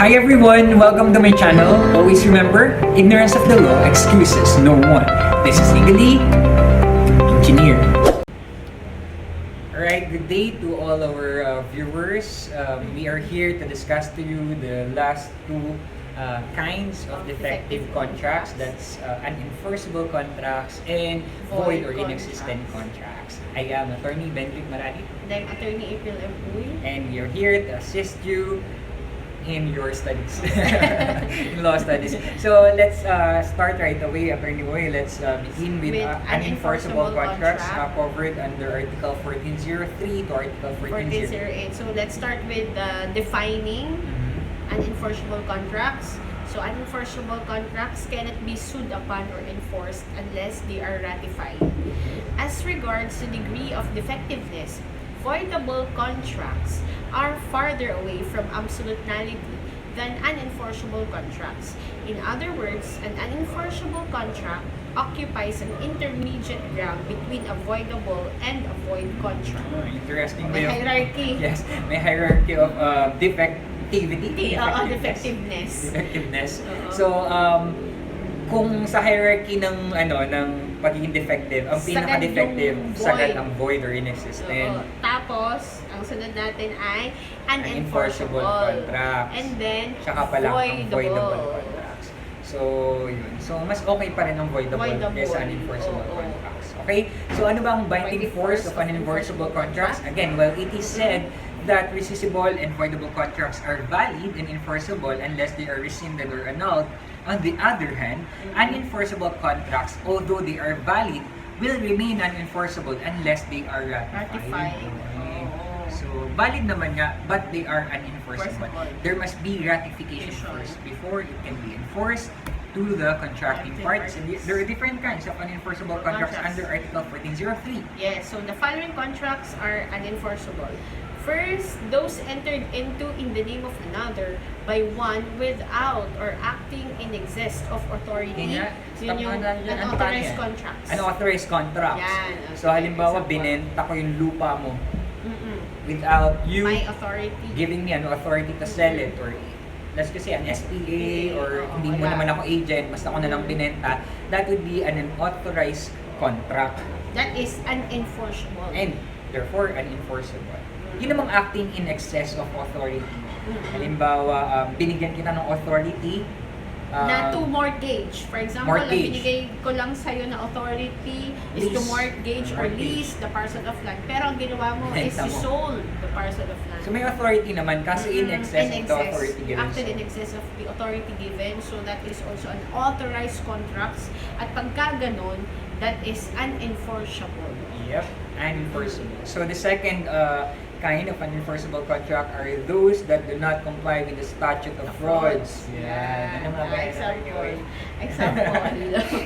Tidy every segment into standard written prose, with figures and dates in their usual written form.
Hi everyone! Welcome to my channel. Always remember, ignorance of the law excuses no one. This is Legally Engineer. Alright, good day to all our viewers. We are here to discuss to you the last two kinds of defective contracts. That's unenforceable contracts and void or inexistent contracts. I am Attorney Benrick Maradi. And I'm Attorney April M. Uy. And we are here to assist you in your studies, in law studies. So let's start right away, Attorney Uy. Let's begin with unenforceable contracts covered under Article 1403 to Article 1408. So let's start with defining unenforceable contracts. So unenforceable contracts cannot be sued upon or enforced unless they are ratified. As regards the degree of defectiveness, voidable contracts are farther away from absolute nullity than unenforceable contracts. In other words, an unenforceable contract occupies an intermediate ground between a voidable and a void contract. Interesting. May hierarchy. Yes, may hierarchy of defectivity. Defectiveness. So, kung sa hierarchy ng pagiging defective, ang pinaka-defective sagad ang void or inexistent. Tapos, ang sunod natin ay unenforceable contracts. And then, tsaka pa lang ang voidable contracts. So, yun. So, mas okay pa rin ang voidable kaysa unenforceable contracts. Okay? So, ano ba ang binding force of unenforceable contracts? Again, well, it is said that rescissible and voidable contracts are valid and enforceable unless they are rescinded or annulled. On the other hand, unenforceable contracts, although they are valid, will remain unenforceable unless they are ratified. So, valid naman nga, but they are unenforceable. There must be ratification first before it can be enforced to the contracting parties. And there are different kinds of unenforceable contracts under Article 1403. Yes, so the following contracts are unenforceable. First, those entered into in the name of another by one without or acting in excess of authority. Yun yung unauthorized contracts. Unauthorized contracts. Yan, okay. So, halimbawa, binenta ko yung lupa mo without you my authority giving me authority to sell it, or let's just say an SPA, or hindi mo naman ako agent, basta ako na lang binenta. That would be an unauthorized contract. That is unenforceable. And therefore, unenforceable. Yun namang acting in excess of authority. Halimbawa, binigyan kita ng authority na to mortgage. For example, mortgage. Binigay ko lang sa'yo na authority is to mortgage or lease the parcel of land. Pero ang ginawa mo is you sold the parcel of land. So may authority naman kasi in excess of the authority given. Acted in excess of the authority given. So that is also an authorized contracts. At pagka ganon, that is unenforceable. Yep, unenforceable. So the second kind of unenforceable contract are those that do not comply with the statute of frauds. Yeah. Example.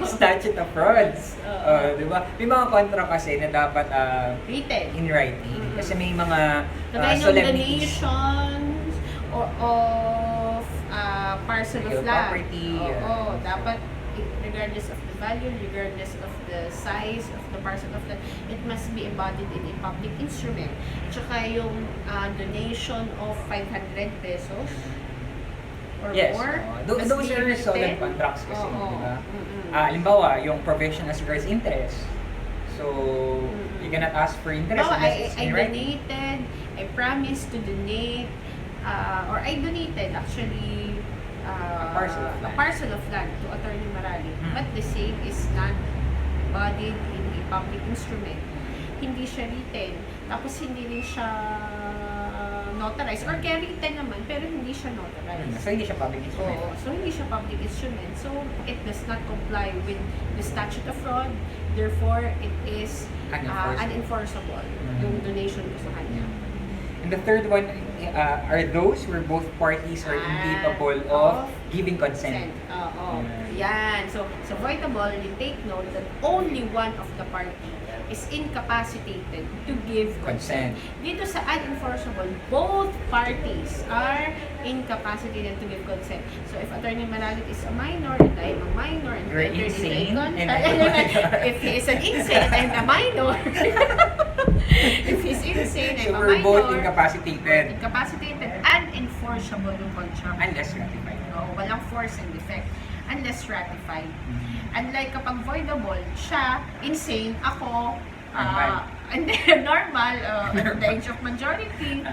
Statute of frauds. Diba? May mga contract kasi na dapat in writing. Kasi may mga solemnities. Donations or of parcel of land. Property. Dapat regardless of the value, regardless of the size of the parcel of land, it must be embodied in a public instrument. Tsaka yung donation of 500 pesos or more. Those are solemn contracts kasi, diba? Halimbawa, yung provision as regards interest. So, you cannot ask for interest unless it's in writing. I promised to donate, or I donated actually a parcel of land to Attorney Marali. But the same is not embodied in a public instrument. Hindi siya written. Tapos hindi rin siya notarized. Or kaya written naman, pero hindi siya notarized. So, hindi siya public instrument. So, hindi siya public instrument. So, it does not comply with the statute of fraud. Therefore, it is unenforceable. Yung donation ko sa kanya. And the third one are those where both parties are incapable of giving consent. Yan. So voidable, you take note that only one of the party is incapacitated to give consent. Dito sa unenforceable, both parties are incapacitated to give consent. So if Attorney Manalit is a minor and I am a minor and you're insane, if he is an insane and a minor if he's insane, I'm a minor. So we're both incapacitated. Incapacitated and unenforceable yung contract. Unless ratified. Oo, walang force and effect. Unless ratified. Unlike kapag voidable, siya, insane, ako, and then normal, at the age of majority.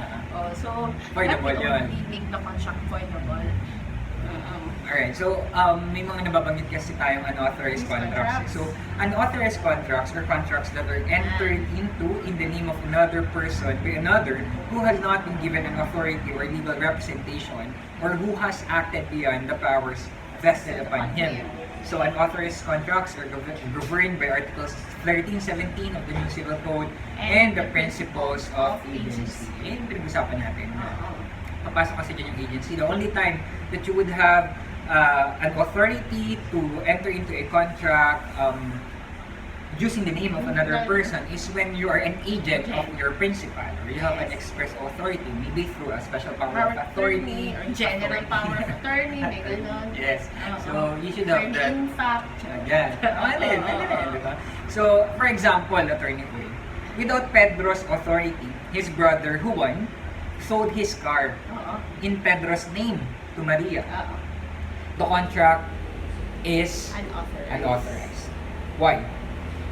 So, Voidable yun. Make the contract voidable. Alright, so may mga nababanggit kasi tayong unauthorized contracts. So, unauthorized contracts are contracts that are entered into in the name of another person by another who has not been given an authority or legal representation or who has acted beyond the powers vested upon him. So, unauthorized contracts are governed by Articles 13, 17 of the New Civil Code and the principles of agency. Yan yung pinag-usapan natin. Papasok kasi dyan yung agency. The only time that you would have an authority to enter into a contract using the name of another person is when you are an agent of your principal or you have an express authority, maybe through a special power of authority or general power of attorney, may ganon. Yes. So, you should have that. In fact. Yan. Diba? So, for example, Attorney Uy, without Pedro's authority, his brother Juan sold his car in Pedro's name to Maria. The contract is unauthorized. Why?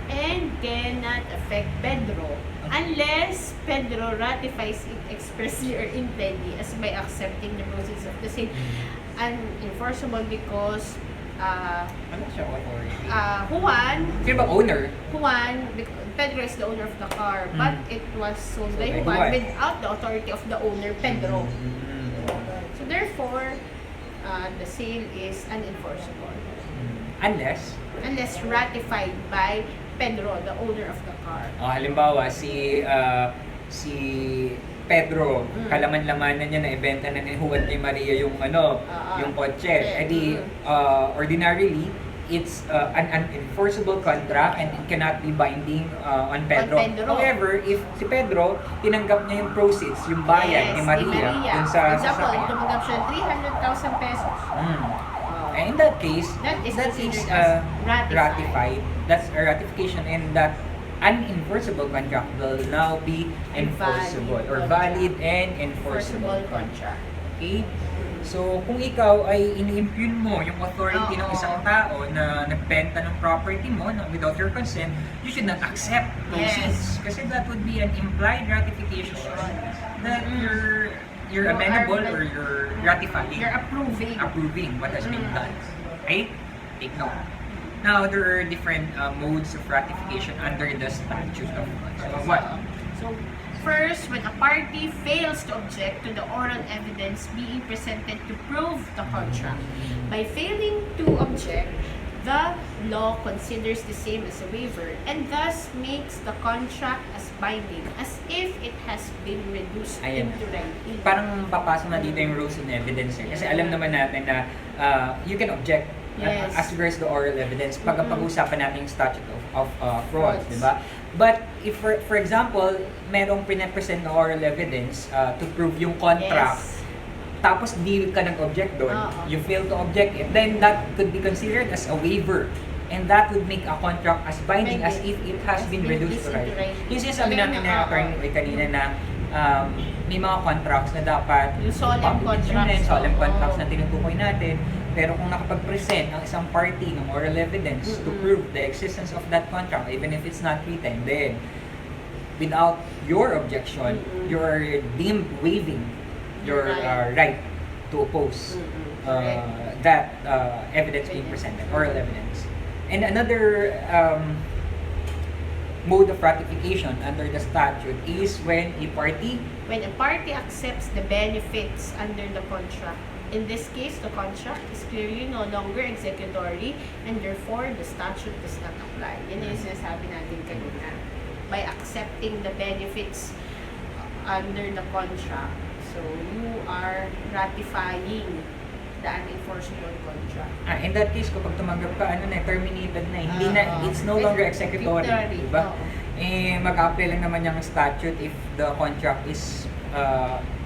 And cannot affect Pedro unless Pedro ratifies it expressly or impliedly as by accepting the proceeds of the sale. Unenforceable because Ano siya authority? Juan, Sino ba owner? Pedro is the owner of the car, but it was sold by by Juan Juan. without the authority of the owner, Pedro. So therefore, the sale is unenforceable. Unless ratified by Pedro, the owner of the car. Halimbawa, si Pedro, kalaman-lamanan niya na ibenta na ni Juan kay Maria yung yung kotse. Ordinarily, it's an unenforceable contract and it cannot be binding on Pedro. However, if si Pedro, tinanggap niya yung proceeds, yung bayad ni Maria, dun sa example, sasakyan. tumanggap siya 300,000 pesos. In that case, That is considered uh, as ratified. That's a ratification, and that unenforceable contract will now be enforceable or valid and enforceable contract. Okay? So, kung ikaw ay ini-impugn mo yung authority ng isang tao na nagbenta ng property mo without your consent, you should not accept proceeds. Kasi that would be an implied ratification that you're amenable or you're ratifying. You're approving What has been done. Right? Take note. Now, there are different modes of ratification under the statute of what? So, first, when a party fails to object to the oral evidence being presented to prove the contract, by failing to object, the law considers the same as a waiver and thus makes the contract as binding as if it has been reduced into writing. Parang papasok na dito yung rules and evidence kasi alam naman natin na you can object as regards the oral evidence pag pag-usapan natin yung statute of frauds, di ba? But if for example, merong pinapresent na oral evidence to prove yung contract, tapos di ka nag-object doon, you fail to object it, then that could be considered as a waiver. And that would make a contract as binding as if it has been reduced to writing. Yung sinasabi natin na attorney kanina na may mga contracts na dapat yung solemn contracts na tinutukoy natin, pero kung nakapag-present ang isang party ng oral evidence to prove the existence of that contract, even if it's not written, then without your objection, you are deemed waiving your right to oppose that evidence being presented, oral evidence. And another mode of ratification under the statute is when a party accepts the benefits under the contract. In this case, the contract is clearly no longer executory and therefore the statute does not apply. Yan yung sinasabi natin kanina. By accepting the benefits under the contract, so you are ratifying the unenforceable contract. In that case, kapag tumanggap ka, terminated na. Hindi na, it's no longer executory. Diba? Mag-apply lang naman yung statute if the contract is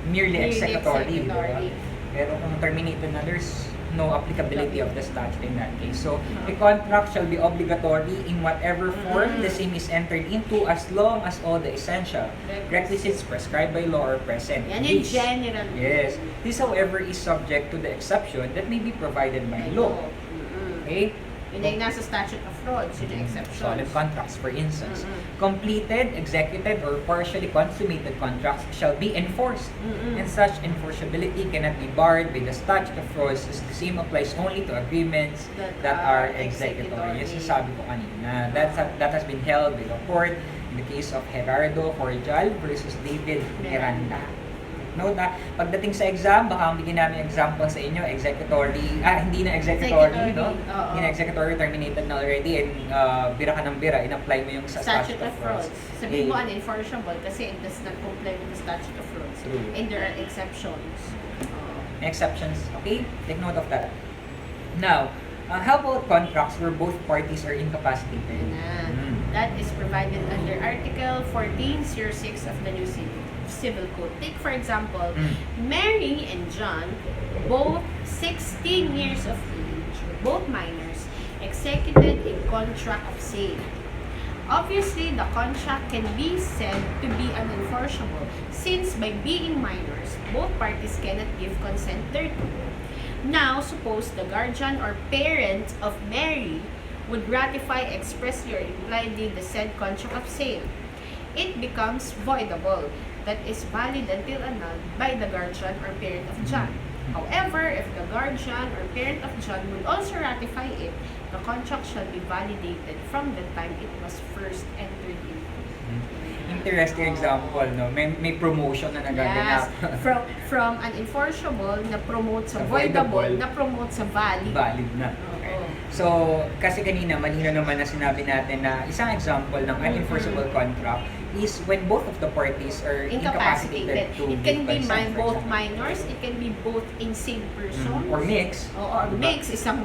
merely executory. Diba? Pero kung terminated na, there's no applicability of the statute in that case. So, a contract shall be obligatory in whatever form the same is entered into as long as all the essential requisites prescribed by law are present. Yan in general. Yes. This, however, is subject to the exception that may be provided by law. Okay? Yun ay nasa statute of frauds, yun yung exception. Solid contracts, for instance. Completed, executed, or partially consummated contracts shall be enforced. And such enforceability cannot be barred by the statute of frauds, as the same applies only to agreements that are executory. Yes, sabi ko kanina. That has been held by the court in the case of Gerardo Cordial versus David Miranda. Note na, pagdating sa exam, baka bigyan namin example sa inyo, executory, hindi na executory, no? Hindi na executory, terminated na already, and bira ka ng bira, in-apply mo yung sa statute of frauds. Sabihin mo unenforceable kasi it does not comply with the statute of frauds. And there are exceptions. Exceptions, okay? Take note of that. Now, how about contracts where both parties are incapacitated? That is provided under Article 1406 of the new Civil Code. Take for example, Mary and John, both 16 years of age, both minors, executed a contract of sale. Obviously, the contract can be said to be unenforceable since by being minors, both parties cannot give consent thereto. Now, suppose the guardian or parent of Mary would ratify expressly or impliedly the said contract of sale. It becomes voidable. That is valid until annulled by the guardian or parent of John. However, if the guardian or parent of John would also ratify it, the contract shall be validated from the time it was first entered into. Interesting example, no? May promotion na nagaganap. Yes. From unenforceable na promote sa voidable, na promote sa valid. Valid na. Okay. So, kasi kanina, malino naman na sinabi natin na isang example ng unenforceable contract is when both of the parties are incapacitated to it can be consent, both minors, it can be both insane persons. Or mix. Or mix, isang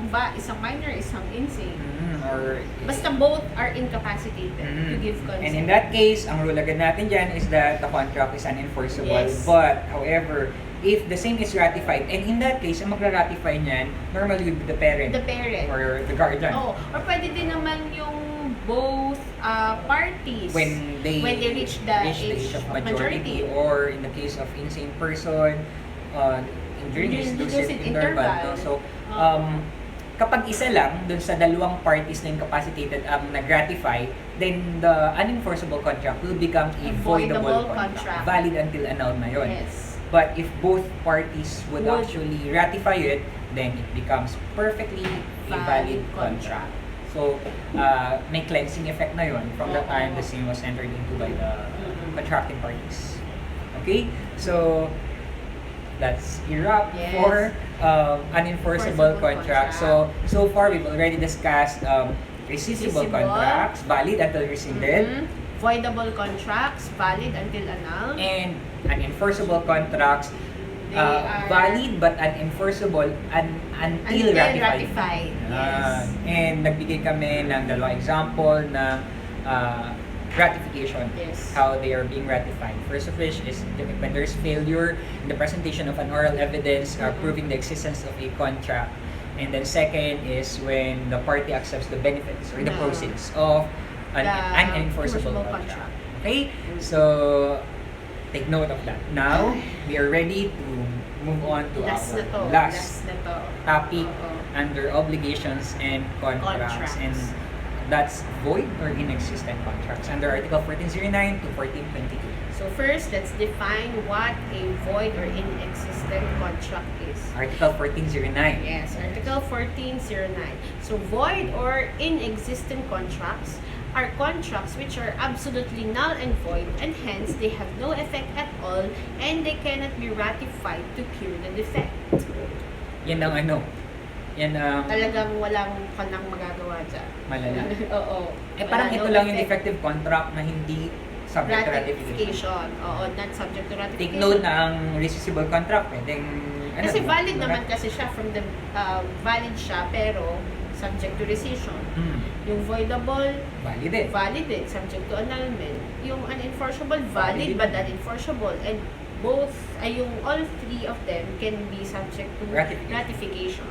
minor, isang insane. Or basta both are incapacitated to give consent. And in that case, ang rule agad natin dyan is that the contract is unenforceable. Yes. But, however, if the same is ratified, and in that case, ang magra-ratify niyan, normally would be the parent. The parent. Or the guardian. Oh, or pwede din naman yung both parties when they reach the age of majority, or in the case of insane person, during this lucid interval. No? So, kapag isa lang dun sa dalawang parties na incapacitated nag-ratify, then the unenforceable contract will become a voidable contract. Valid until annulled na yun. Yes. But if both parties would actually ratify it, then it becomes perfectly a valid contract. So, may cleansing effect na yun from the time the same was entered into by the contracting parties. Okay? So, that's a wrap for unenforceable contracts. So far, we've already discussed rescissible contracts, valid until rescinded. Voidable contracts, valid until annulled. And unenforceable contracts, valid but unenforceable until ratified. Yes. And nagbigay kami ng dalawang example ng ratification, how they are being ratified. First of which is when there's failure in the presentation of an oral evidence proving the existence of a contract. And then second is when the party accepts the benefits or the proceeds of an unenforceable contract. Okay? So, take note of that. Now, we are ready to move on to our last topic under obligations and contracts. And that's void or inexistent contracts under Article 1409 to 1422. So first, let's define what a void or inexistent contract is. Article 1409. Yes, Article 1409. So void or inexistent contracts are contracts which are absolutely null and void, and hence they have no effect at all and they cannot be ratified to cure the defect. Yan ang ano? Yan ang... Talagang walang kanang magagawa dyan. Malala. Oo. Parang ito lang yung defective contract na hindi subject to ratification. Oo, not subject to ratification. Take note na ang rescissible contract, pwedeng... Kasi valid naman kasi siya from the... valid siya, pero subject to rescission. Yung voidable, valid din, subject to annulment. Yung unenforceable, valid but unenforceable. And both, all three of them can be subject to ratification.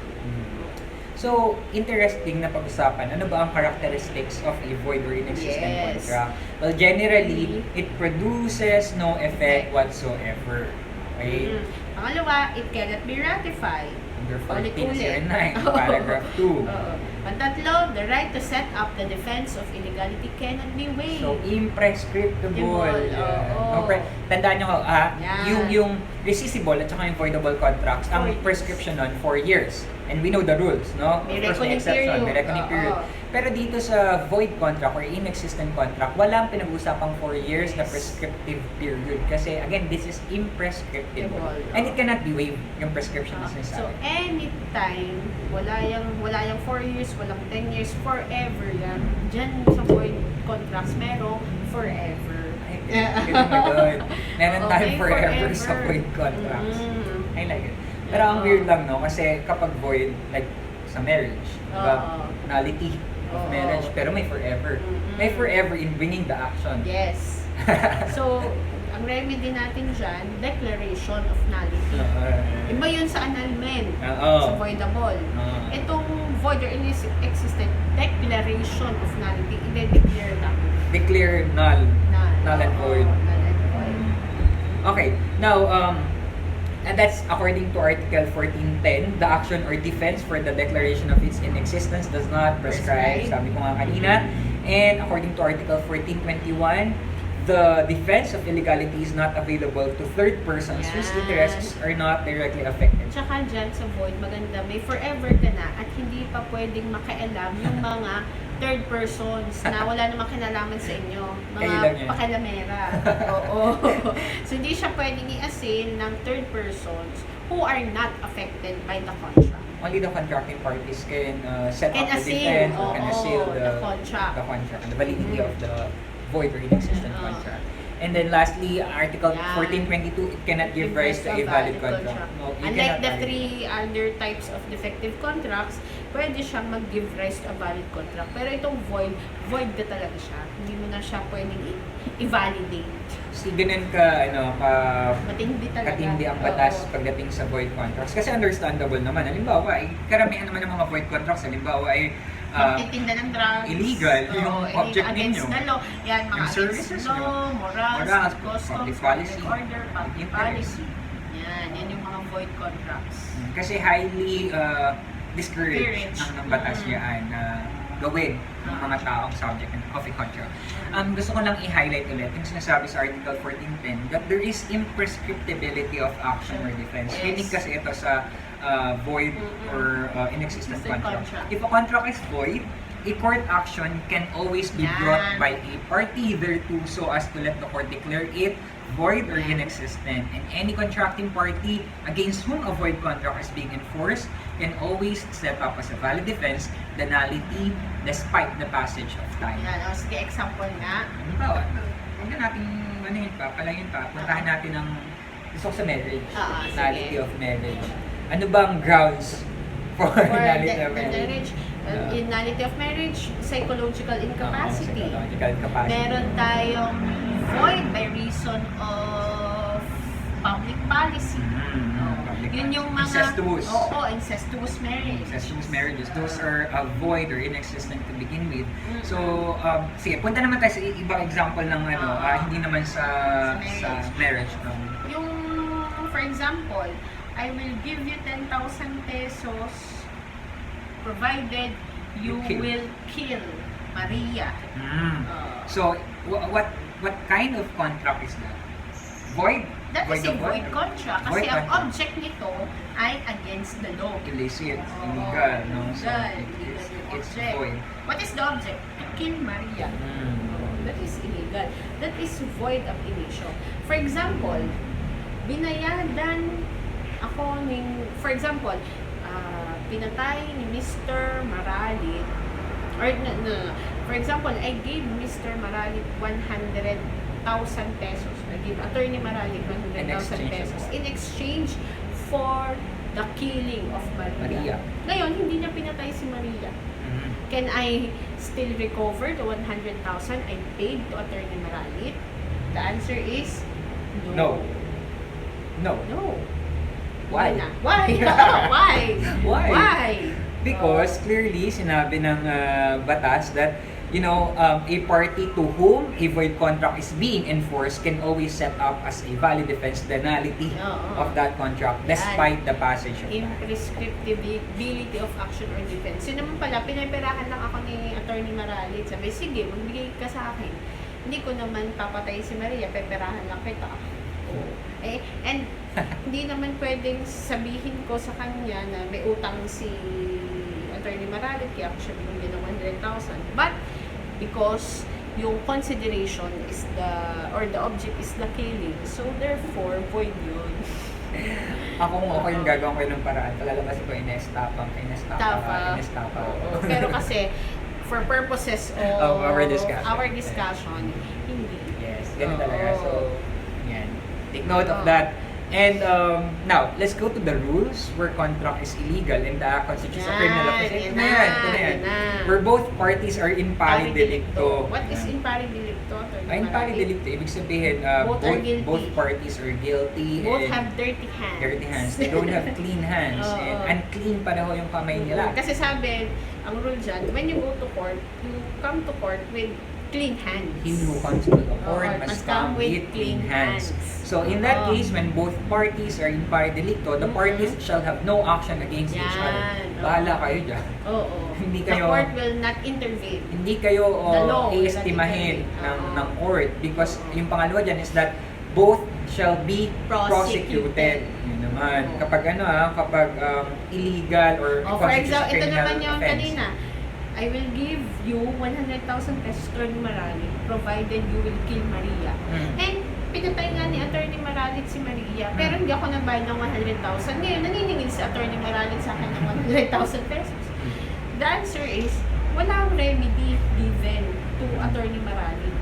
So, interesting na pag-usapan, ano ba ang characteristics of a void or inexistent contract? Well, generally, it produces no effect whatsoever. Okay? Pangalawa, it cannot be ratified. Under 1409, paragraph 2. Pantatlo, the right to set up the defense of illegality cannot be waived. So, imprescriptible. Tandaan nyo, yung resistable at saka yung voidable contracts, ang prescription nun, 4 years. And we know the rules, no? May Of course, may exception, may reckoning period. Pero dito sa void contract or inexistent contract, walang pinag-usapang 4 years na prescriptive period. Kasi, again, this is imprescriptible. And it cannot be waived, yung prescription is So, necessary. anytime, wala yung 4 years, walang 10 years, forever yan. Diyan sa void contracts, merong forever. Meron tayong forever sa void contracts. I like it. Pero ang weird lang, no? Kasi kapag void, like sa marriage, diba? Nullity of marriage, pero may forever. May forever in bringing the action. Yes. So, ang remedy natin dyan, declaration of nullity. Iba yun sa annulment, sa voidable. Itong void or inexistent, declaration of nullity, i-declare lang. Declare null. Null and void. Okay, now, and that's according to Article 1410, the action or defense for the declaration of its inexistence does not prescribe, sabi ko nga kanina. And according to Article 1421, the defense of illegality is not available to third persons whose interests are not directly affected. Tsaka dyan sa void, maganda, may forever ka na at hindi pa pwedeng makialam yung mga third persons na wala namang kinalaman sa inyo. Mga pakilamera. Oo. So, hindi siya pwedeng i-assign ng third persons who are not affected by the contract. Only the contracting parties can set up the defense or can assail the contract and the validity of the void or inexistent contract. And then lastly, Article 1422, it cannot give rise to a valid contract. No, unlike the three other types of defective contracts, pwede siyang mag-give rise to a valid contract. Pero itong void na talaga siya. Hindi mo na siya pwedeng i-validate. Kasi ganun katindi ang batas pagdating sa void contracts. Kasi understandable naman. Halimbawa, karamihan naman ng mga void contracts, halimbawa ay magtitinda ng drugs. Illegal yung object ninyo. Against the law. Yan, mga services against law, morals, customs, public policy, order, public policy. Yan yung mga void contracts. Kasi highly discouraged ng batas yan na gawin ng mga taong subject of a contract. Gusto ko lang i-highlight ulit yung sinasabi sa Article 1410 that there is imprescriptibility of action or defense. Hinig kasi ito sa void or inexistent contract. If a contract is void, a court action can always be brought by a party thereto so as to let the court declare it void or inexistent. And any contracting party against whom a void contract is being enforced can always set up as a valid defense the nullity despite the passage of time. Yan, sige, example nga. Halimbawa, huwag na natin palayin pa, puntahan natin ang gusto ko sa marriage, nullity of marriage. Ano bang grounds for nullity of marriage? In nullity of marriage, psychological incapacity. Psychological incapacity. Meron tayong void by reason of public policy. Yun yung mga incestuous. Incestuous marriage. Incestuous marriages. Those are void or inexistent to begin with. So, sige, punta naman tayo sa ibang example ng hindi naman sa marriage. Yung, for example, I will give you 10,000 pesos provided you will kill Maria. So, what kind of contract is that? Void? That is a void contract. Kasi ang object nito ay against the law. Illicit, illegal, no? So, it's void. What is the object? To kill Maria. That is illegal. That is void ab initio. For example, binayadan ako for example, pinatay ni Mr. Maralit, or for example, I gave Mr. Maralit 100,000 pesos. I gave Attorney Maralit 100,000 pesos in exchange for the killing of Maria. Ngayon, hindi niya pinatay si Maria. Can I still recover the 100,000 I paid to Attorney Maralit? The answer is no. No. No. Why? Hindi na. Why? Why? Why? Why? Because clearly sinabi ng batas that a party to whom a void contract is being enforced can always set up as a valid defense the nullity of that contract despite the passage of time. Imprescriptibility of action or defense. Yun naman pala, pinaperahan lang ako ni Attorney Maralit. Sabi, sige, magbigay ka sa akin. Hindi ko naman papatay si Maria, peperahan lang kita. And hindi naman pwedeng sabihin ko sa kanya na may utang si Attorney Maralit, kaya ako siya binigyan ng 100,000. But, because yung consideration is the object is the killing, so therefore, void yun. Ako yung gagawin ko ng paraan, palalabas ko inestapa. Pero kasi, for purposes of our discussion, hindi. Yes, ganun talaga. So, yan. Take note of that. And now, let's go to the rules where contract is illegal and the constitutes a criminal offense. Ito na yan. Where both parties are in pari delicto. What is in pari delicto? In pari delicto, ibig sabihin, both parties are guilty. Both have dirty hands. Dirty hands. They don't have clean hands. And unclean pareho yung kamay nila. Kasi sabi, ang rule dyan, when you go to court, you come to court with clean hands. He who comes to the court must come with clean hands. So in that case, when both parties are in pari delicto, the parties shall have no action against each other. Bahala kayo dyan. Hindi kayo, the court will not intervene. Hindi kayo i-estimahin ng court because yung pangalawa dyan is that both shall be prosecuted. Yun naman. Kapag kapag illegal or for example, ito naman yung offense. kanina. I will give you 100,000 pesos to Maralit provided you will kill Maria. And pinatay nga ni Attorney Maralit si Maria, pero hindi ako nagbayad ng 100,000. Ngayon, naniningil si Attorney Maralit sa akin ng 100,000 pesos. The answer is, walang remedy given to Attorney Maralit.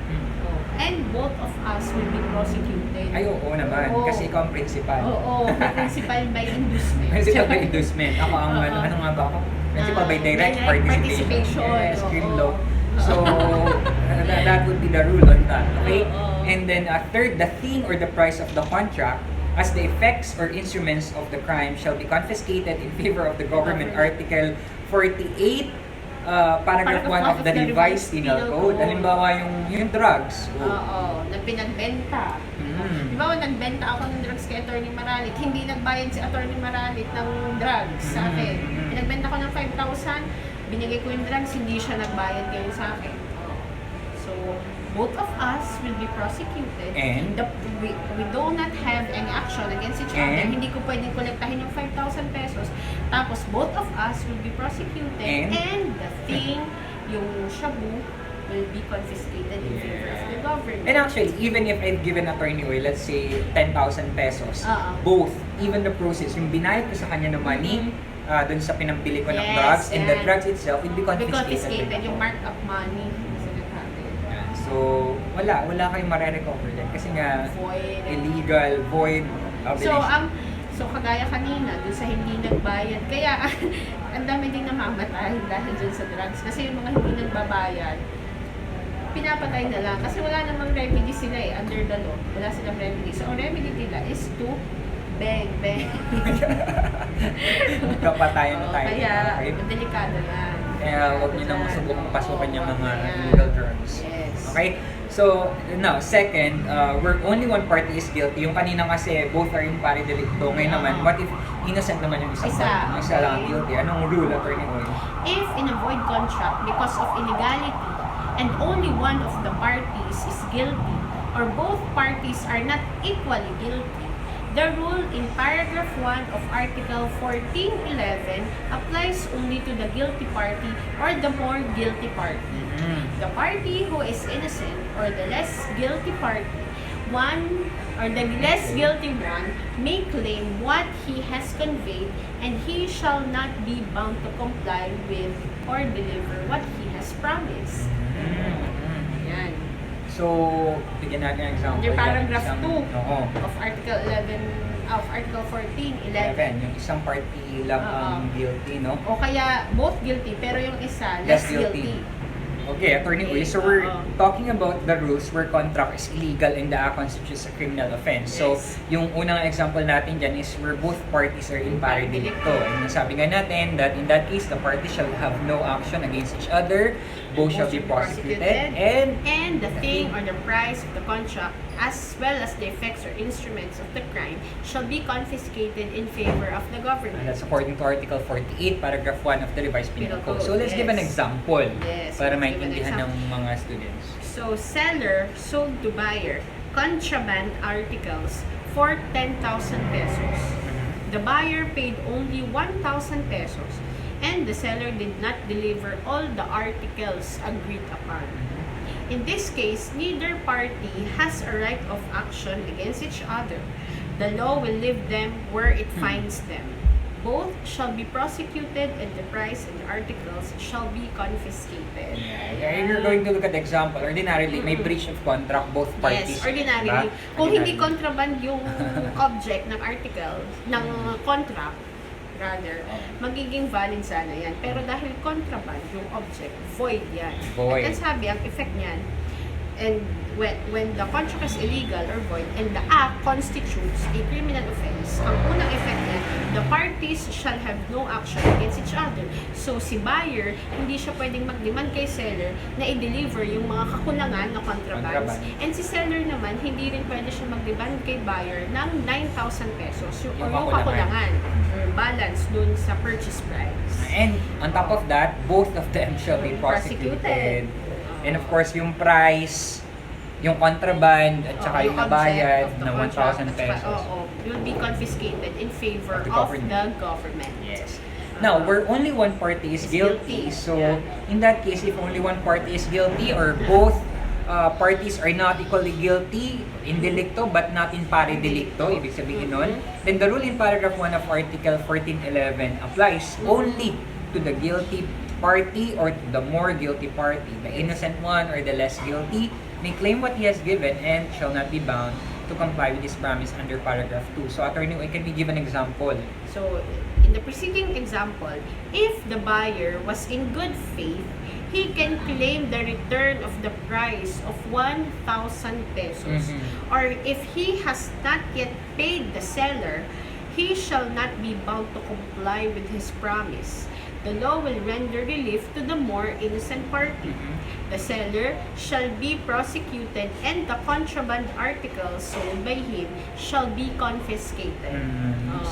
And both of us will be prosecuted. Ay, oo naman. Kasi ikaw ang principal. Principal by inducement. Principal by inducement. Ako ang, ano nga ba ako? Principal by direct participation. Yes, criminal law. So, that would be the rule on that. Okay? And then, third, the thing or the price of the contract as the effects or instruments of the crime shall be confiscated in favor of the government. Article 48, paragraph 1 of the revised penal code. Halimbawa yung drugs. Na pinagbenta. Di ba, nagbenta ako ng drugs kay Attorney Maralit, hindi nagbayad si Attorney Maralit ng drugs sa akin. Pinagbenta ko ng 5,000, binigay ko yung drugs, hindi siya nagbayad ngayon sa akin. So, both of us will be prosecuted. And we do not have any action against each other. Hindi ko pwedeng kolektahin yung 5,000 pesos. Tapos, both of us will be prosecuted. And the thing, yung shabu, will be confiscated in favor of the government. And actually, even if I've given attorney away, let's say 10,000 pesos, both, even the process, yung binayad ko sa kanya ng money, dun sa pinambili ko ng drugs, and the drugs itself will be confiscated. Yung markup money. So, wala kayong mare-recover din. Kasi nga, void. Illegal, void, violation. So, kagaya kanina, dun sa hindi nagbayad. Kaya, ang dami din namamatay dahil dun sa drugs. Kasi yung mga hindi nagbabayad, pinapatay na lang. Kasi wala namang remedy sila under the law. Wala silang remedy. So, ang remedy nila is to beg. Kapatayan na tayo. Kaya, delikado yan. Kaya, huwag nyo nang masubukang pasukan yung mga illegal drugs. Yes. Okay? So, now, second, where only one party is guilty. Yung kanina kasi, both are in pari delicto. Ngayon naman, what if innocent naman yung isa party? Yung isa lang guilty. Anong rule, Attorney Oy? If in a void contract, because of illegality, and only one of the parties is guilty, or both parties are not equally guilty, the rule in paragraph 1 of Article 1411 applies only to the guilty party or the more guilty party. The party who is innocent or the less guilty party, the less guilty one may claim what he has conveyed, and he shall not be bound to comply with or deliver what he has promised. Yan. So, bigyan natin ng example. Under paragraph 2 Oo. of Article 11 of Article 1411. Yung isang party lang ang guilty, no? O kaya both guilty pero yung isa less guilty. Okay, Attorney Uy, so we're talking about the rules where contract is illegal and the act constitutes a criminal offense. So, Yes. yung unang example natin dyan is where both parties are in pari delicto. And nasabi nga natin that in that case, the parties shall have no action against each other, both shall be prosecuted, and the thing or the price of the contract as well as the effects or instruments of the crime shall be confiscated in favor of the and government. that's according to Article 48, Paragraph 1 of the Revised Penal Code. So, let's give an example Yes, para let's give an maintindihan ng example. mga students. So, seller sold to buyer contraband articles for 10,000 pesos. The buyer paid only 1,000 pesos and the seller did not deliver all the articles agreed upon. In this case, neither party has a right of action against each other. The law will leave them where it finds them. Both shall be prosecuted and the price and the articles shall be confiscated. Yeah, if you're going to look at the example, ordinarily, may breach of contract both parties. Yes, ordinarily. Diba? Kung hindi contraband yung object ng article, ng contract, rather, magiging valid sana yan. Pero dahil contraband yung object, void yan. Void. At ang sabi, ang effect niyan, and when the contract is illegal or void and the act constitutes a criminal offense, ang unang effect niya, the parties shall have no action against each other. So, si buyer, hindi siya pwedeng mag-demand kay seller na i-deliver yung mga kakulangan na contrabands. And si seller naman, hindi rin pwede siya mag-demand kay buyer ng 9,000 pesos yung kakulangan or balance dun sa purchase price. And on top of that, both of them shall be prosecuted. And of course, yung price, yung contraband, at saka yung nabayad object of the ng contract, 1,000 pesos. will be confiscated in favor Of the of government. the government. Yes. Now, where only one party is guilty, so in that case, if only one party is guilty or both parties are not equally guilty in delicto but not in pari delicto, ibig sabihin nun, then the rule in paragraph 1 of Article 1411 applies only to the guilty party or to the more guilty party. The innocent one or the less guilty may claim what he has given and shall not be bound to comply with his promise under paragraph 2. So, attorney, can we give an example? So, in the preceding example, if the buyer was in good faith, he can claim the return of the price of 1,000 pesos. Or if he has not yet paid the seller, he shall not be bound to comply with his promise. The law will render relief to the more innocent party. The seller shall be prosecuted and the contraband articles sold by him shall be confiscated.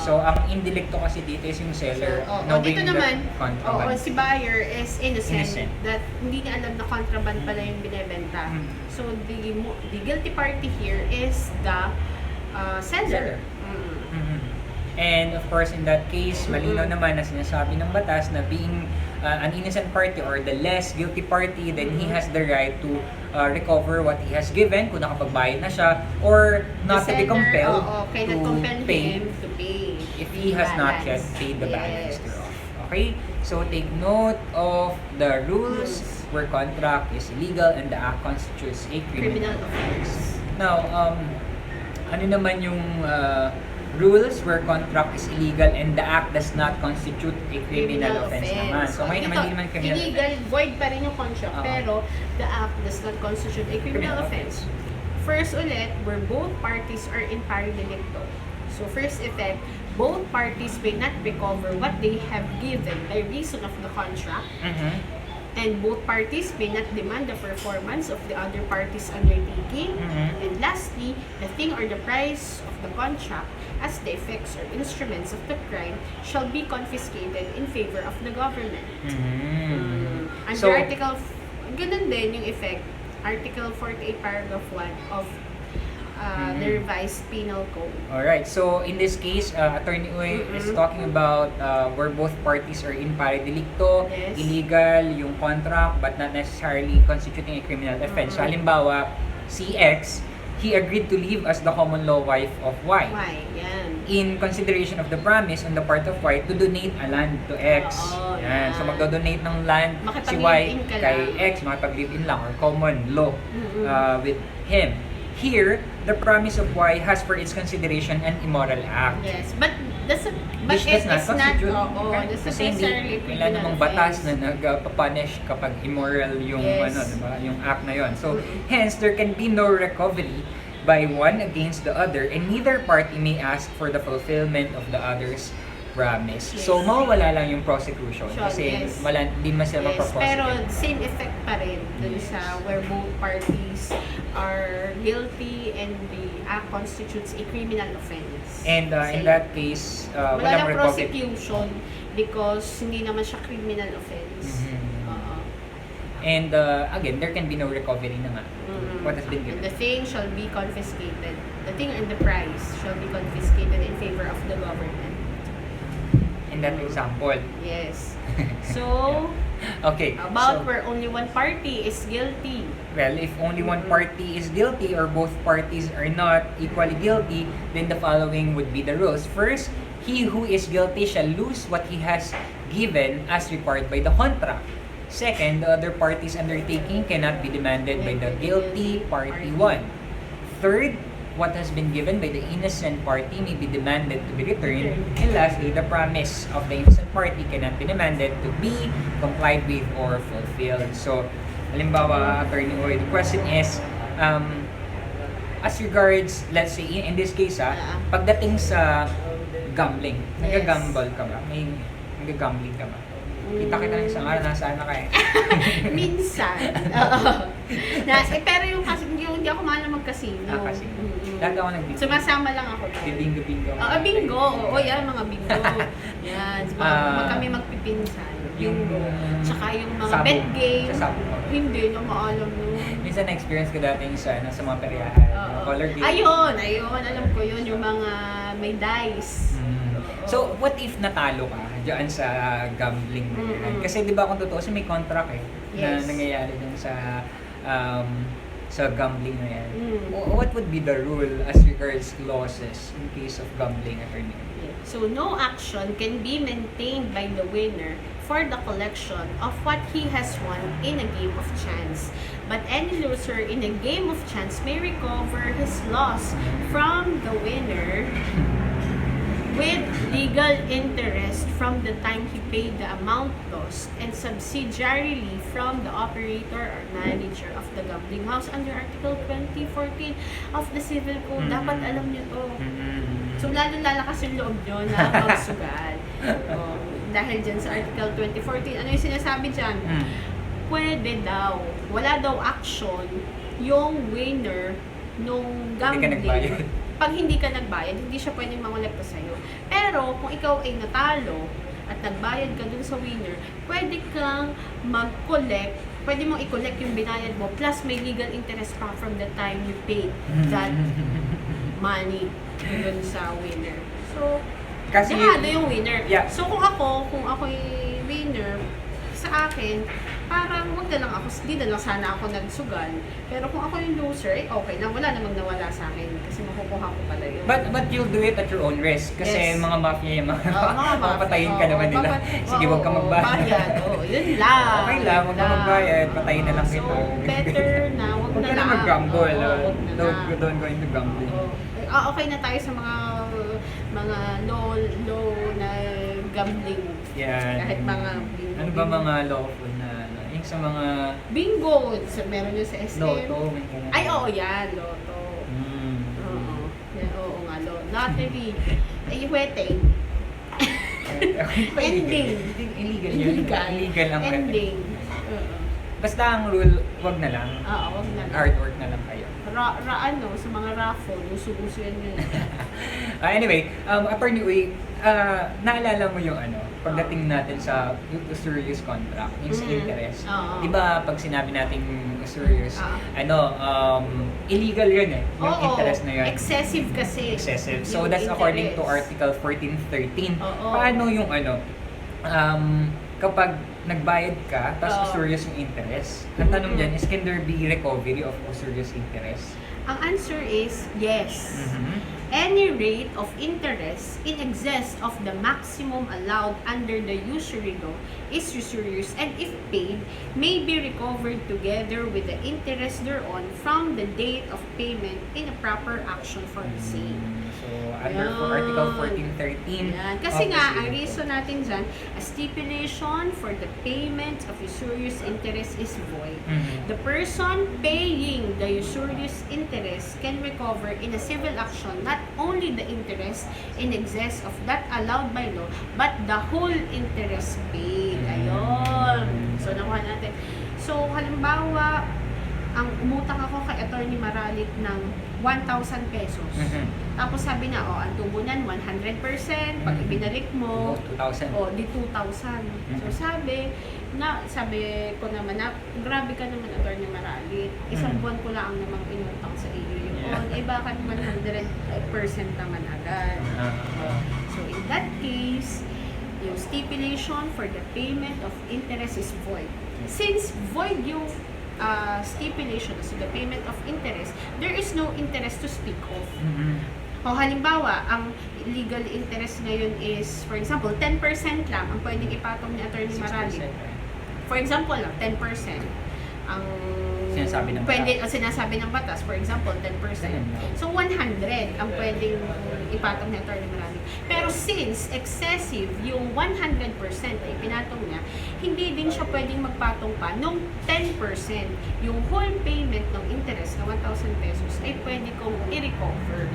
So, ang indilecto kasi dito is yung seller knowing dito naman, the contraband. si buyer is innocent, Innocent. that hindi niya alam na contraband pala yung binebenta. So, the guilty party here is the seller. And of course, in that case, malinaw naman na sinasabi ng batas na being an innocent party or the less guilty party, then he has the right to recover what he has given kung nakapagbayad na siya or not to be compelled to pay if he has not yet paid the balance thereof. Okay? So, take note of the rules where contract is illegal and the act constitutes a criminal offense. Now, ano naman yung rules where contract is illegal and the act does not constitute a criminal offense naman. So, ngayon naman, hindi naman criminal illegal, offense. void pa rin yung contract, pero the act does not constitute a criminal offense. First ulit, where both parties are in pari delicto. So, first effect, both parties may not recover what they have given by reason of the contract. And both parties may not demand the performance of the other party's undertaking. And lastly, the thing or the price of the contract as the effects or instruments of the crime shall be confiscated in favor of the government. Under So, ganun din yung effect, Article 48, Paragraph 1 of the Revised Penal Code. Alright, so in this case, Attorney Uy is talking about where both parties are in pari delicto, illegal yung contract but not necessarily constituting a criminal offense. So halimbawa, si X, he agreed to leave as the common law wife of Y. Yan. In consideration of the promise on the part of Y to donate a land to X. Yan. So magdo-donate ng land si Y kay X, makipag-live-in lang or common law with him. Here, the promise of Y has for its consideration an immoral act. Yes, but that's Which does not constitute. that's Kasi hindi, necessarily wala namang criminal batas offense. na nagpa-punish kapag immoral yung Yes. diba? Yung act na yon. So, hence there can be no recovery by one against the other, and neither party may ask for the fulfillment of the other's promise. Yes. So, mawawala lang yung prosecution Sure, kasi yes. hindi man sila Yes, pero mapaprosecute. same effect pa rin dun Yes. sa where both parties are guilty and the act constitutes a criminal offense. And in Kasi that case, wala walang lang recovery. prosecution because hindi naman siya criminal offense. Mhm. Oo. And again, there can be no recovery na nga. Mhm. What has been And given. the thing shall be confiscated. The thing and the price shall be confiscated in favor of the government. In that example. Yes. So, Okay. about so, where only one party is guilty. well, if only one party is guilty or both parties are not equally guilty, then the following would be the rules. First, he who is guilty shall lose what he has given as required by the contract. Second, the other party's undertaking cannot be demanded by the guilty party 1. Third, what has been given by the innocent party may be demanded to be returned. And lastly, the promise of the innocent party cannot be demanded to be complied with or fulfilled. So, halimbawa, Attorney Oy, the question is, as regards, let's say, in this case, pagdating sa gambling, nag-gamble ka ba? May nag-gambling ka ba? Kita kita ng isang araw, nasaan na kayo? Minsan. Oo. Pero yung kasi hindi ako mahal na mag-casino. Kasi, lagi ako nag-bingo. Sumasama lang ako doon. Bingo. Bingo. Oo, yan, mga bingo. Yan. Kami magpipinsan. Bingo. Tsaka yung mga Sabo. bet games. Sa sabo. Hindi na maalam nun. Minsan na-experience ko dati yung sa mga peryahan. Oo. Color game. Ayun. Alam ko yun. Yung mga may dice. So, what if natalo ka dyan sa gambling na yan? Kasi di ba kung totoo, may contract na Yes. nangyayari dun sa gambling na yan. What would be the rule as regards losses in case of gambling, attorney? So, no action can be maintained by the winner for the collection of what he has won in a game of chance. But any loser in a game of chance may recover his loss from the winner with legal interest from the time he paid the amount lost and subsidiarily from the operator or manager of the gambling house under Article 2014 of the Civil Code. Dapat alam niyo to. So, lalakas yung loob nyo na magsugal. Dahil dyan sa Article 2014, ano yung sinasabi dyan? Pwede daw, wala daw action yung winner nung gambling. Hindi ka nagbayad. Pag hindi ka nagbayad, hindi siya pwedeng mangolekta sa'yo. Pero, kung ikaw ay natalo at nagbayad ka dun sa winner, pwede kang mag-collect, pwede mong i-collect yung binayad mo, plus may legal interest pa from the time you paid that money dun sa winner. So, Kasi dehado yung winner. Yeah. So, kung ako yung winner, sa akin, parang wag na lang ako, di na lang sana ako nagsugal. Pero kung ako yung loser, okay lang, wala namang nawala sa akin kasi makukuha ko pala yun. But you'll do it at your own risk. Kasi Yes. mga mafia yung mga mafia. papatayin ka naman nila. Sige, wag kang magbayad. Yun lang. Okay lang, wag kang magbayad. Patayin na lang So, kita. better na, wag Huwag na ka na lang. mag-gamble. Wag na lang. Don't go into gambling. Okay na tayo sa mga low na gambling. Yan. Kahit mga Ano ba mga lawful na yung sa mga bingo, meron yun sa SM. loto, may ganun. Ay, oo yan, loto. Mm. Oo. Yan, oo nga, lottery. Ay, wedding. Ending. Illegal yun. Illegal ang Ending. Oo. Basta ang rule, wag na lang. Oo, wag na lang. Hard work na lang kayo. Sa mga raffle, uso-uso yan yun. Anyway, Attorney Uy, naalala mo yung pagdating natin sa usurious contract, yung sa interest. Oo. Di ba pag sinabi nating usurious, Oo. illegal yun yung interest na yun. Excessive kasi. Excessive. So yung that's according to interest. Article 1413. Oo. Paano yung kapag nagbayad ka, tapos Oo. usurious yung interest, ang tanong dyan is, can there be recovery of usurious interest? Ang answer is yes. any rate of interest in excess of the maximum allowed under the usury law is usurious, and if paid, may be recovered together with the interest thereon from the date of payment in a proper action for the same. So, under Article 1413 Yan. Kasi of the nga, same. ang reason natin dyan, a stipulation for the payment of usurious interest is void. The person paying the usurious interest can recover in a civil action not only the interest in excess of that allowed by law, but the whole interest paid. Ayun. So, nakuha natin. So, halimbawa, ang umutang ako kay Attorney Maralit ng 1,000 pesos. Tapos sabi na, ang tubo niyan 100%, pag ibinalik mo, 2,000. di 2,000. So sabi ko naman na, grabe ka naman, Attorney Maralit. Isang buwan ko lang namang inutang sa iyo yun. Bakit 100% naman agad? So in that case, yung stipulation for the payment of interest is void. Since void yung stipulation, so the payment of interest, there is no interest to speak of. O halimbawa, ang legal interest ngayon is, for example, 10% lang ang pwedeng ipatong ni Attorney Maralit. For example lang, 10%. Ang sinasabi ng batas, for example, 10%. So, 100 ang pwedeng ipatong ni Attorney Maralit. Pero since excessive yung 100% na ipinatong niya, hindi din siya pwedeng magpatong pa nung 10%. Yung whole payment ng interest na 1,000 pesos ay pwede kong i-recover.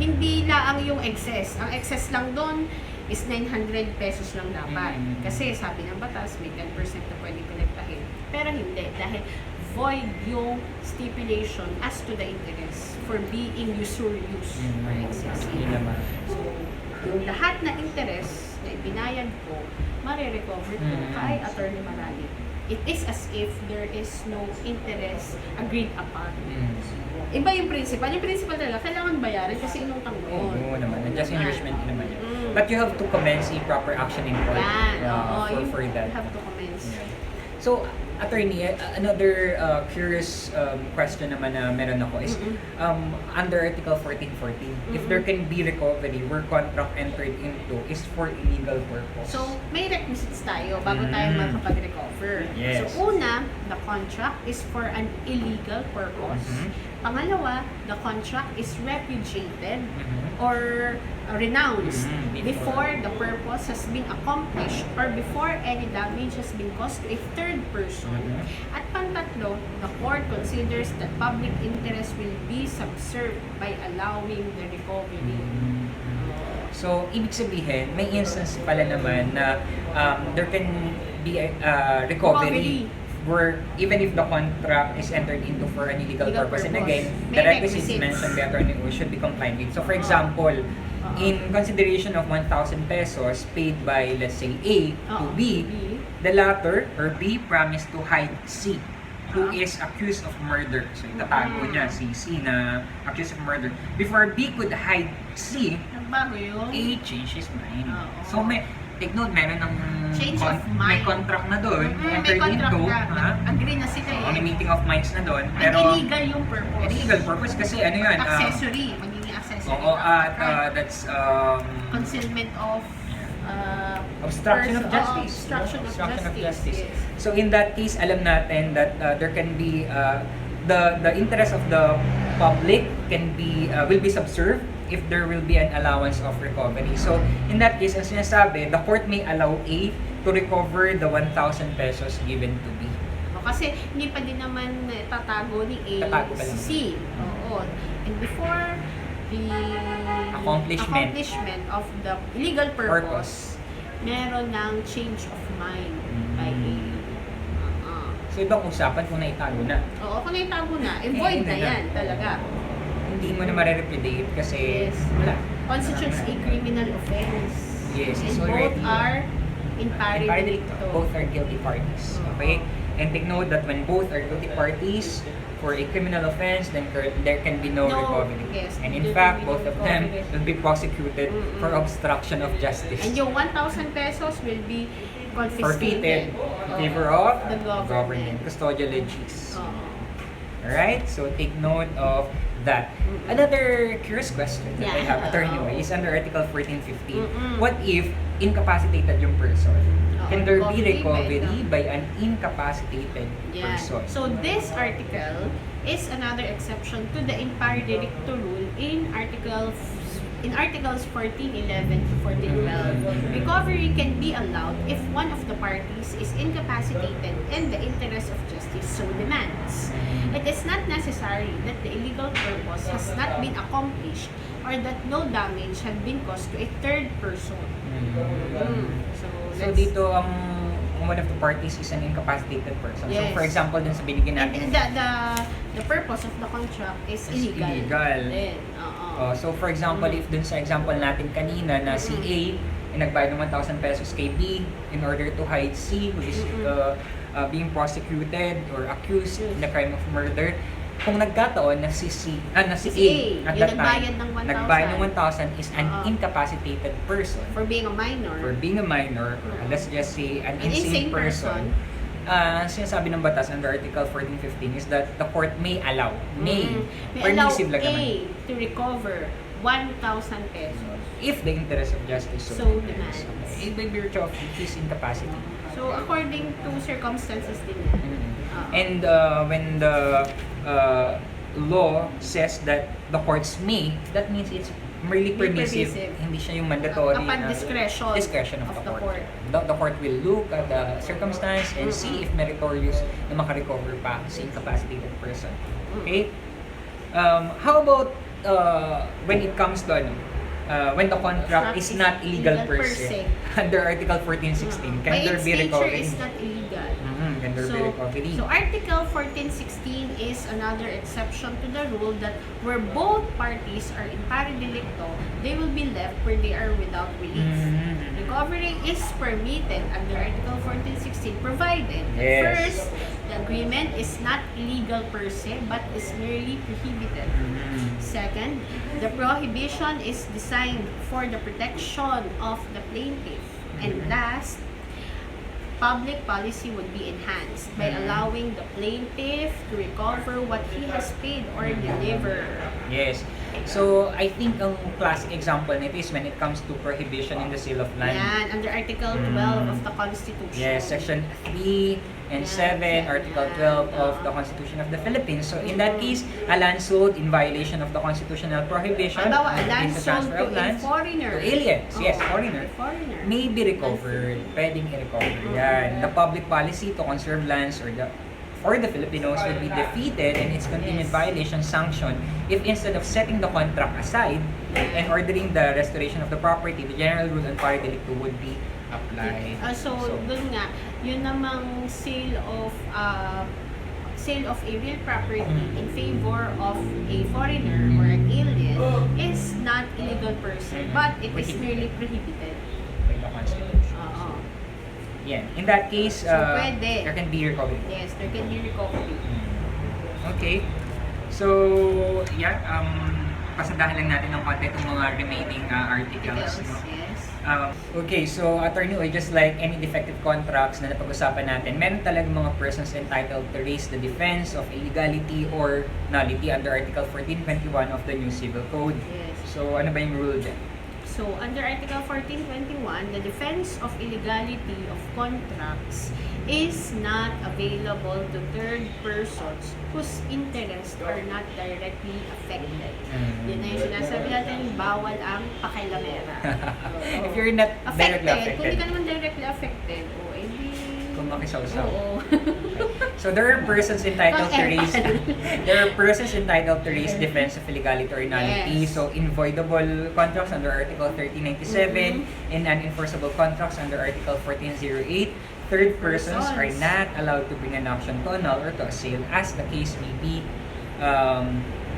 Hindi lang yung excess. Ang excess lang doon is 900 pesos lang dapat. Kasi sabi ng batas, may 10% na pwede kolektahin. Pero hindi, dahil void yung stipulation as to the interest for being usurious or excessive. So, yung lahat na interest na ibinayad ko, marirecover ko kay Attorney Maralit. It is as if there is no interest agreed upon. Iba yung principal. Yung principal talaga, kailangan bayaran kasi inutang mo. Oo naman. Just enrichment din naman yun. But you have to commence a proper action in court for that. You have to commence. So, Attorney, another curious question naman na meron ako is, under Article 1414, if there can be recovery where contract entered into is for illegal purpose. So, may requisites tayo bago tayo makapag-recover. Yes. So, una, the contract is for an illegal purpose. Pangalawa, the contract is repudiated or renounced before the purpose has been accomplished or before any damage has been caused to a third person. At pantatlo, the court considers that public interest will be subserved by allowing the recovery. So, ibig sabihin, may instance pala naman na there can be a recovery where even if the contract is entered into for an illegal purpose. And again, the requisites mentioned by Attorney should be complied with. So, for example, in consideration of 1,000 pesos paid by, let's say, A to B, the latter, or B, promised to hide C, who is accused of murder. So, itatago niya si C na accused of murder. Before B could hide C, A changed his mind. So, take note, meron ng may contract na doon, entered into, agree na sila may meeting of minds na doon, pero illegal yung purpose. Illegal purpose kasi ano yun? Accessory, magiging accessory. That's concealment of obstruction of justice. Obstruction of justice. Yes. So in that case, alam natin that there can be the interest of the public will be subserved if there will be an allowance of recovery. So in that case, as sinasabi, the court may allow A to recover the 1,000 pesos given to B. Kasi hindi pa din naman tatago ni A si C. And before the accomplishment of the illegal purpose, meron ng change of mind by A. So ibang usapan kung naitago na. Kung naitago na, void na yan talaga. Hindi mo na ma-repudiate kasi wala. Constitutes a criminal offense. Yes, and so both are in pari delicto. Both are guilty parties. Okay? And take note that when both are guilty parties for a criminal offense, then there can be no recovery. Yes, and in fact, both of them will be prosecuted for obstruction of justice. And yung 1,000 pesos will be confiscated in favor of the government. Custodial leges. Alright? So take note of that. Another curious question that I have, Attorney oo. Way, is under Article 1415. Mm-mm. What if incapacitated yung person? Can there be recovery recovery by an incapacitated person? So this article is another exception to the impari delicto rule in Articles 1411 to 1412. Recovery can be allowed if one of the parties is incapacitated and the interest of justice so demands. It is not necessary that the illegal purpose has not been accomplished or that no damage had been caused to a third person. So dito, one of the parties is an incapacitated person. So Yes. for example, dun sa binigyan And natin, the purpose of the contract is Is illegal. illegal. Then, so for example, if dun sa example natin kanina na si A ay nagbayad ng 1,000 pesos kay B in order to hide C who is being prosecuted or accused in the crime of murder, kung nagkataon na si A at yung that time nagbayad ng 1,000. nagbayad ng 1,000 is an incapacitated person For being a minor. or let's just say an insane person. Sinasabi ng batas under Article 1415 is that the court may allow permissive lang A naman to recover 1,000 pesos. if the interest of justice So demands. It by virtue of his incapacity. So according to circumstances din yan. And when the law says that the courts may, that means it's merely permissive. Hindi siya yung mandatory Upon na discretion of the court. The court will look at the circumstance and see if meritorious na makarecover pa si incapacitated person. Okay? How about when it comes to when the contract is not illegal per se under Article 1416, can By there its be nature recovery? is not illegal. Can there be recovery? So Article 1416 is another exception to the rule that where both parties are in pari delicto, they will be left where they are without relief. Recovery is permitted under Article 1416 provided that Yes. first, the agreement is not illegal per se but is merely prohibited. Second, the prohibition is designed for the protection of the plaintiff. And last, public policy would be enhanced by allowing the plaintiff to recover what he has paid or deliver. Yes. So, I think ang classic example nito is when it comes to prohibition in the sale of land. Yan, under Article 12 of the Constitution. Yes, Section 3 and 7, Article 12 of the Constitution of the Philippines. So, in that case, a land sold in violation of the constitutional prohibition Halimbawa, a land against the sold transfer to of a lands foreigner. to aliens. Yes, foreigner. Foreigner. May be recovered. Pwedeng i-recover yan. The public policy to conserve lands for the Filipinos would be defeated and its continued violation sanctioned if instead of setting the contract aside and ordering the restoration of the property, the general rule on pari delicto would be applied. So, dun nga, yun namang sale of a real property in favor of a foreigner or an alien is not illegal per se, but it is merely prohibited. By the Constitution. Yeah. In that case, pwede. there can be recovery. Yes, there can be recovery. Okay. So, yeah, pasadahan lang natin ng konti itong mga remaining articles. No? Yes. Okay, so Attorney Oy, just like any defective contracts na napag-usapan natin, meron talagang mga persons entitled to raise the defense of illegality or nullity under Article 1421 of the New Civil Code. Yes. So, ano ba yung rule dyan? So, under Article 1421, the defense of illegality of contracts is not available to third persons whose interests are not directly affected. Yun na yung sinasabi natin, bawal ang pakialamera. If you're not directly Kung affected, di ka naman directly affected, edi... kung makisawsaw. Oo. So there are persons entitled to raise defense of illegality or nullity. Yes. So invoidable contracts under Article 1397 and unenforceable contracts under Article 1408. Third persons are not allowed to bring an action to annul or to assail as the case may be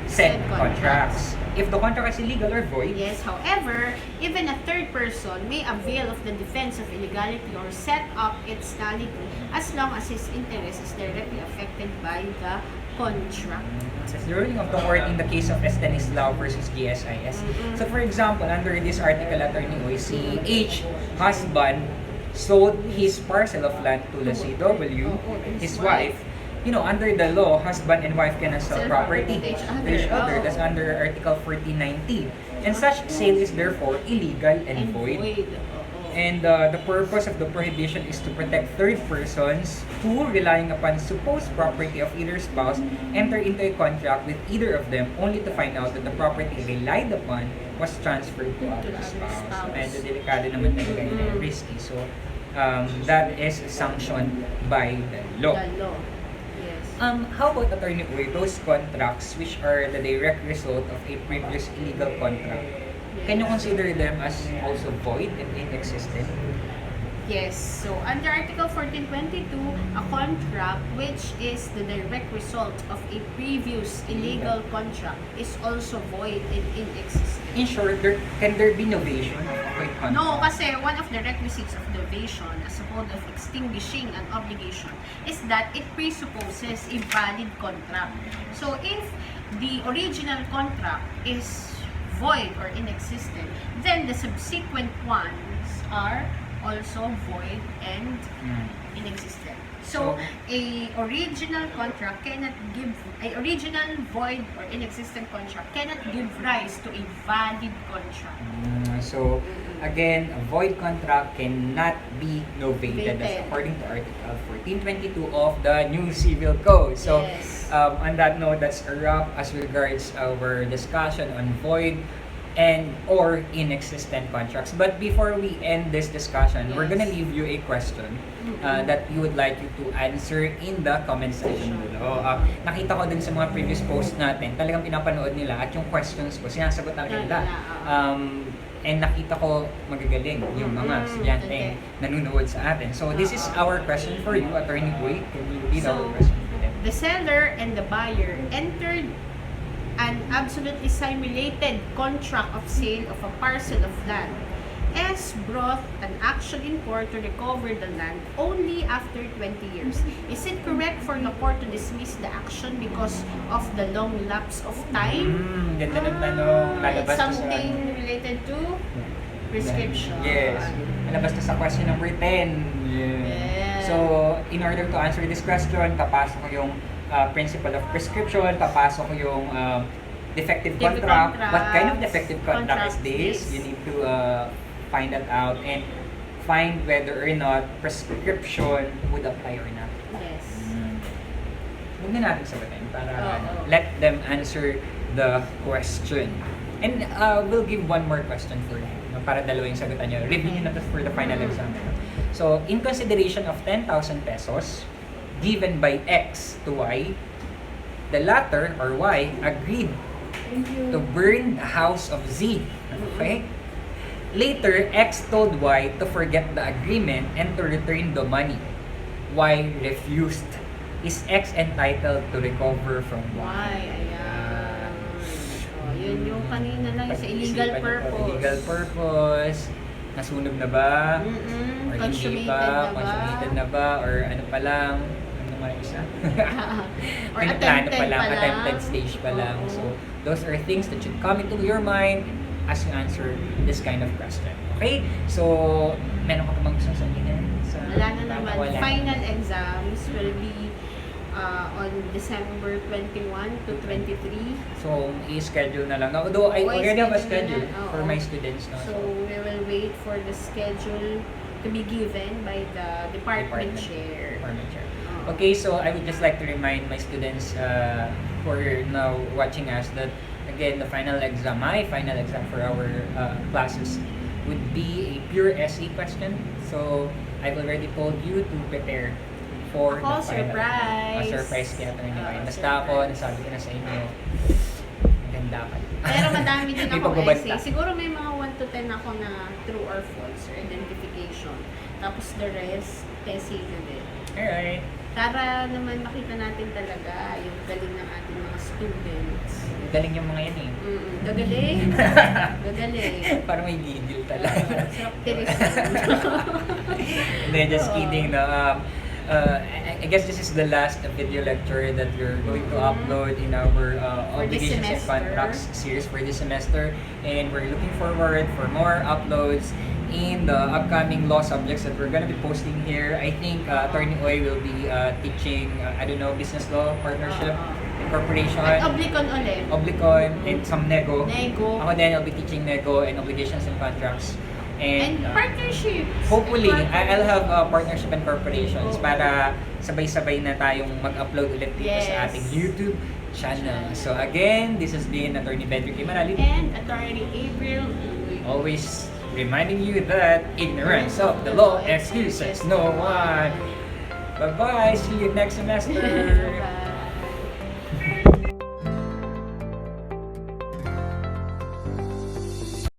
said contracts. If the contract is illegal or void, Yes, however, even a third person may avail of the defense of illegality or set up its nullity as long as his interest is directly affected by the contract. says the ruling of the court in the case of Estanislao versus GSIS. So for example, under this article, Attorney Oy, si H, husband, sold his parcel of land to la CW, his wife, under the law, husband and wife cannot sell property to to each other. That's under Article 1490. And such sale is therefore illegal and void. And the purpose of the prohibition is to protect third persons who, relying upon supposed property of either spouse, enter into a contract with either of them only to find out that the property relied upon was transferred to other spouse. So, medyo delikado naman talaga yun, risky. So, that is sanctioned by the law. The law. Yes. How about, Attorney Uy, those contracts which are the direct result of a previous illegal contract? Can you consider them as also void and inexistent? Yes. So, under Article 1422, a contract which is the direct result of a previous illegal contract is also void and inexistent. In short, can there be novation of a void contract? No, kasi one of the requisites of novation as a mode of extinguishing an obligation is that it presupposes a valid contract. So, if the original contract is void or inexistent, then the subsequent ones are also void and inexistent. So, a original void or inexistent contract cannot give rise to a valid contract. So, again, a void contract cannot be novated. That's according to Article 1422 of the New Civil Code. So, yes. On that note, that's a wrap as regards our discussion on void and or inexistent contracts. But before we end this discussion, we're gonna leave you a question that you would like you to answer in the comment section below. Nakita ko din sa mga previous posts natin, talagang pinapanood nila at yung questions ko, sinasagot talaga nila. And nakita ko magagaling yung mga estudyante nanonood sa atin. So this is our question for you, Attorney Uy. Can you read our question for them? The seller and the buyer entered an absolutely simulated contract of sale of a parcel of land. S brought an action in court to recover the land only after 20 years. Is it correct for the court to dismiss the action because of the long lapse of time? Ganda ng tanong. Lalabas It's to sa something related to prescription. Yes. Lalabas to sa question number 10. Yeah. So, in order to answer this question, papasok ko yung principle of prescription, papasok ko yung defective contract. What kind of defective contract is this? You need to find that out and find whether or not prescription would apply or not. Yes. Huwag na natin sagutin para let them answer the question. And we'll give one more question for you, para dalawa yung sagutan nyo. Review nyo na to for the final exam. So, in consideration of 10,000 pesos given by X to Y, the latter, or Y, agreed to burn the house of Z. Okay? Later, X told Y to forget the agreement and to return the money. Y refused. Is X entitled to recover from Y? Ayan. Yun yung kanina lang, sa illegal purpose. Illegal purpose. Nasunog na ba? Or hindi pa? Consummated na ba? Or ano pa lang? Ano naman isa? Or attempted stage pa lang. So, those are things that should come into your mind as you answer this kind of question. Okay? So, meron ka pa bang gusto sabihin? Wala na naman. Final exams will be on December 21 to 23. So, i-schedule na lang. Although, I already have a schedule for my students. No? So, we will wait for the schedule to be given by the department chair. Okay, so I would just like to remind my students who are now watching us that, again, the final exam, my final exam for our classes would be a pure SE question. So, I've already told you to prepare for the final. Surprise! Surprise kaya ito nyo. Basta ako, nasabi ko na sa inyo, maganda ka. Pero madami din May ako pagbabanta. essay. Siguro may mga 1 to 10 ako na true or false or identification. Tapos the rest, essay na din. Alright. Para naman makita natin talaga yung galing ng ating mga students. Galing yung mga yan eh. Gagaling. Gagaling. Parang may gigil talaga. Sarap tirisan. Hindi, just kidding. No? I guess this is the last video lecture that we're going to upload in our obligations and contracts series for this semester. And we're looking forward for more uploads in the upcoming law subjects that we're gonna be posting here. I think Attorney Oy will be teaching, I don't know, business law, partnership, incorporation, At oblicon ulit. oblicon, and some nego. Nego. Ako din, I'll be teaching nego and obligations and contracts. And partnerships. Hopefully, And I'll have partnership and corporations para sabay-sabay na tayong mag-upload ulit dito sa ating YouTube channel. So again, this has been Attorney Bedrick Imanali. And Attorney April. Always reminding you that ignorance of the law excuses no one. Bye-bye. See you next semester. Bye.